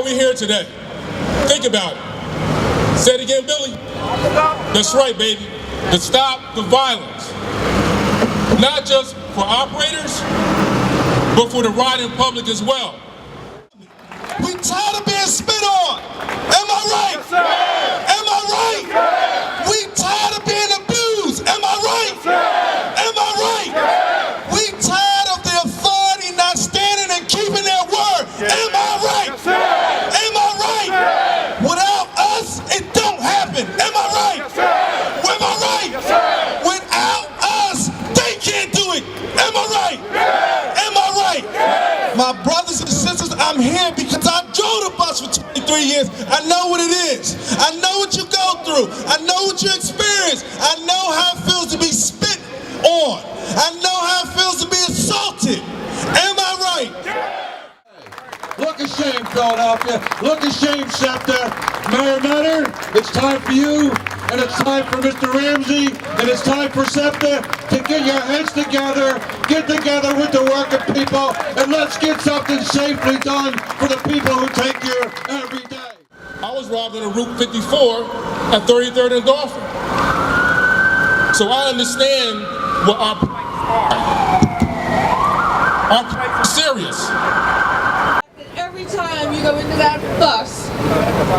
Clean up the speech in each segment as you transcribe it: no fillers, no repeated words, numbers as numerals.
are we here today? Think about it. Say it again, Billy. That's right, baby. To stop the violence. Not just for operators, but for the riding public as well. We tired of being spit on. Am I right? Yes, sir. Am I right? Yes, we tired of being abused. Am I right? Yes, am I right? Yes. We tired of the authority not standing and keeping their word. Yes. Am I right? Yes, sir. Am I right? Yes. Without us, it don't happen. Am I right? Yes, sir. Am I right? Yes, sir. Without us, they can't do it. Am I right? Yes. Am I right? Yes. My brothers and sisters, I'm here because I drove the bus for 23 years. I know what it is. I know what you go through. I know what you experience. I know how it feels to be spit on. I know how it feels to be assaulted. Am I right? Look at shame, Philadelphia. Look at shame, SEPTA. Mayor Nutter, it's time for you, and it's time for Mr. Ramsey, and it's time for SEPTA to get your heads together, get together with the working people, and let's get something safely done for the people who take here every day. I was robbed on Route 54 at 33rd and Dolphin. So I understand what our plights are. Our plights are serious. Every time you go into that bus,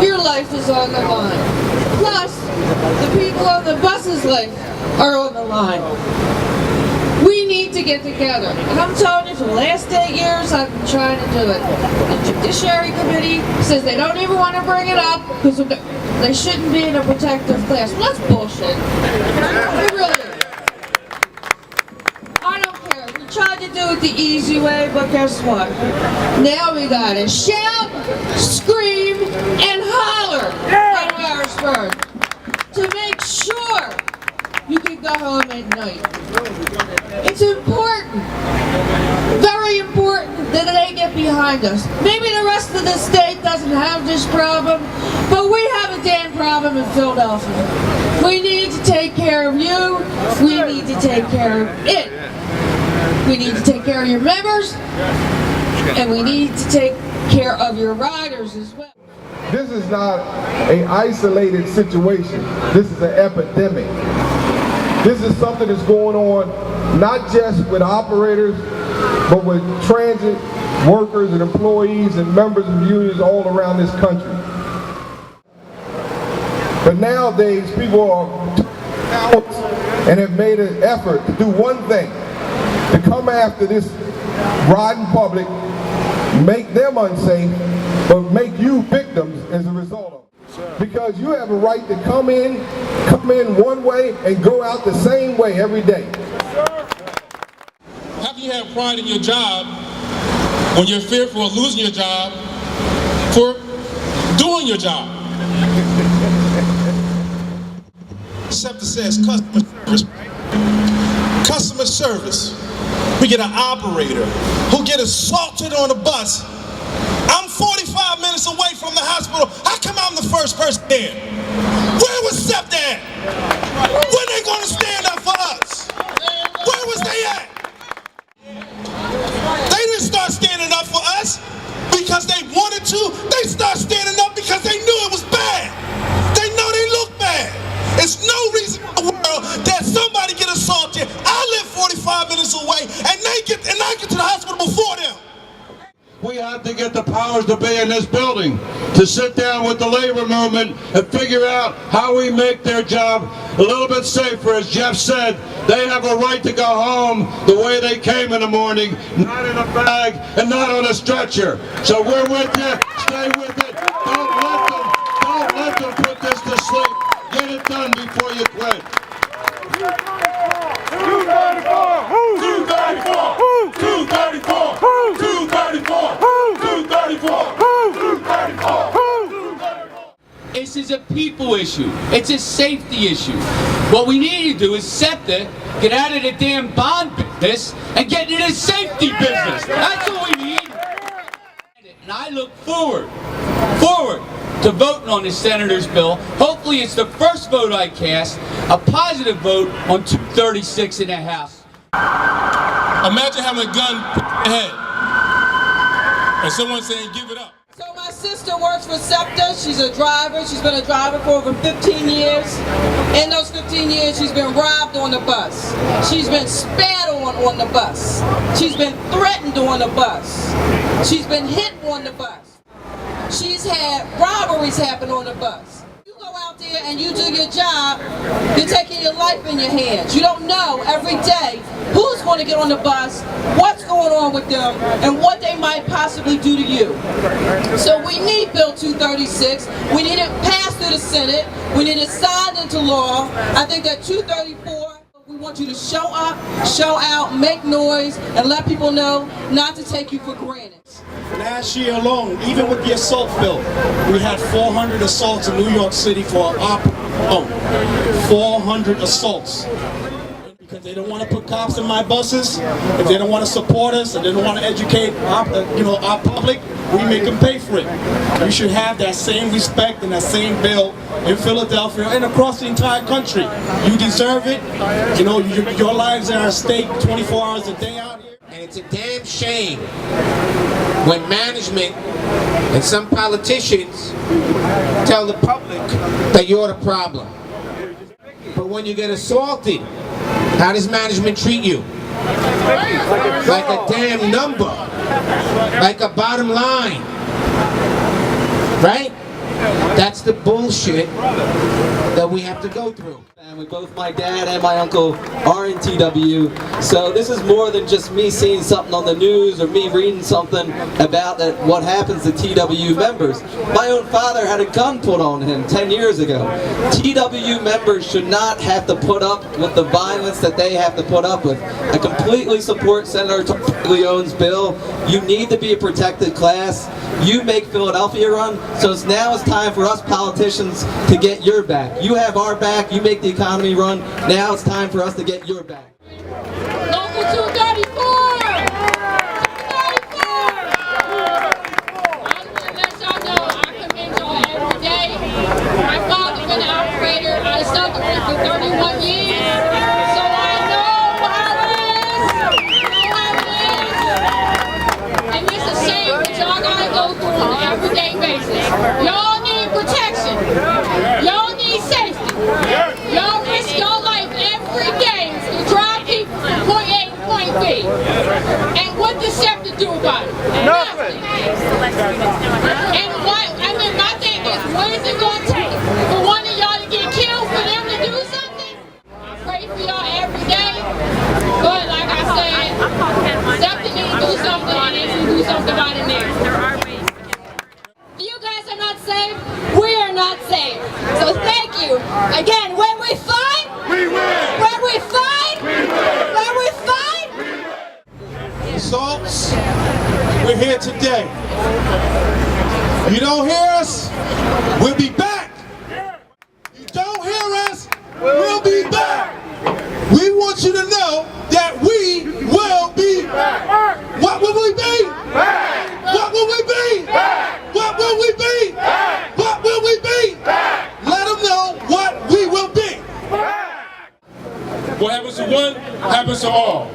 your life is on the line. Plus, the people on the bus's life are on the line. We need to get together. And I'm telling you, for the last 8 years, I've been trying to do it. The Judiciary Committee says they don't even want to bring it up because they shouldn't be in a protective class. Well, that's bullshit. It really is. I don't care. We tried to do it the easy way, but guess what? Now we gotta shout, scream, and holler in Harrisburg to make sure you can go home at night. It's important, very important that they get behind us. Maybe the rest of the state doesn't have this problem, but we have a damn problem in Philadelphia. We need to take care of you. We need to take care of it. We need to take care of your members, and we need to take care of your riders as well. This is not an isolated situation. This is an epidemic. This is something that's going on not just with operators, but with transit workers and employees and members of unions all around this country. But nowadays, people are out and have made an effort to do one thing, to come after this riding public, make them unsafe, but make you victims as a result of it. Because you have a right to come in one way and go out the same way every day. How can you have pride in your job when you're fearful of losing your job for doing your job? SEPTA says customer service. Customer service. We get an operator who get assaulted on a bus. I'm 45 minutes away from the hospital. How come I'm the first person there? Where was SEPTA at? When they gonna stand up for us? Where was they at? They didn't start standing up for us because they wanted to. They start standing up because they knew it was bad. They know they look bad. There's no reason in the world that somebody get assaulted. I live 45 minutes away and I get to the hospital before them. We have to get the powers to be in this building to sit down with the labor movement and figure out how we make their job a little bit safer. As Jeff said, they have a right to go home the way they came in the morning, not in a bag and not on a stretcher. So we're with you. Stay with it. Don't let them put this to sleep. Get it done before you quit. 234! 234! 234! 234! 234! This is a people issue. It's a safety issue. What we need to do is SEPTA get out of the damn bond business and get into the safety business. That's what we need. And I look forward to voting on this senator's bill. Hopefully it's the first vote I cast, a positive vote on 236 in the House. Imagine having a gun put to your head and someone saying, give it up. So my sister works for SEPTA. She's a driver. She's been a driver for over 15 years. In those 15 years, she's been robbed on the bus. She's been spat on the bus. She's been threatened on the bus. She's been hit on the bus. She's had robberies happen on the bus. You go out there and you do your job, you're taking your life in your hands. You don't know every day who's going to get on the bus, what's going on with them, and what they might possibly do to you. So we need Bill 236. We need it passed through the Senate. We need it signed into law. I think that 234, we want you to show up, show out, make noise, and let people know not to take you for granted. Last year alone, even with the assault bill, we had 400 assaults in New York City for our 400 assaults. Because they don't want to put cops in my buses, if they don't want to support us, and they don't want to educate our public, we make them pay for it. You should have that same respect and that same bill in Philadelphia and across the entire country. You deserve it. You know, your lives are at stake 24 hours a day out here. And it's a damn shame when management and some politicians tell the public that you're the problem. But when you get assaulted, how does management treat you? Like a damn number, like a bottom line, right? That's the bullshit that we have to go through. And both my dad and my uncle are in TWU, so this is more than just me seeing something on the news or me reading something about what happens to TWU members. My own father had a gun put on him 10 years ago. TWU members should not have to put up with the violence that they have to put up with. I completely support Senator Leone's bill. You need to be a protected class. You make Philadelphia run, so now it's time for us politicians to get your back. You have our back, you make the economy run, now it's time for us to get your back. Local 234! 234! I just want to let y'all know I commend y'all every day. My father's been an operator out of Southern for 31 years, so I know how it is. And it's a shame that y'all gotta go through on an everyday basis. Y'all need protection. Y'all need safety. Y'all risk your life every day to drive people from point A to point B. And what does SEPTA do about it? Nothing. And my thing is, what is it going to take for one of y'all to get killed for them to do something? I pray for y'all every day. But like I said, SEPTA needs to do something and they need to do something about it now. You guys are not safe. We are not safe. So thank you. Again, when we fight, we win. When we fight, we win. When we fight, we win. Assaults, we're here today. You don't hear us, we'll be back. You don't hear us, we'll be back. We want you to know that we will be back. What will we be? Back. What will we be? Back. What will we be? Back. What will we be? Back. Let them know what we will be. What happens to one happens to all.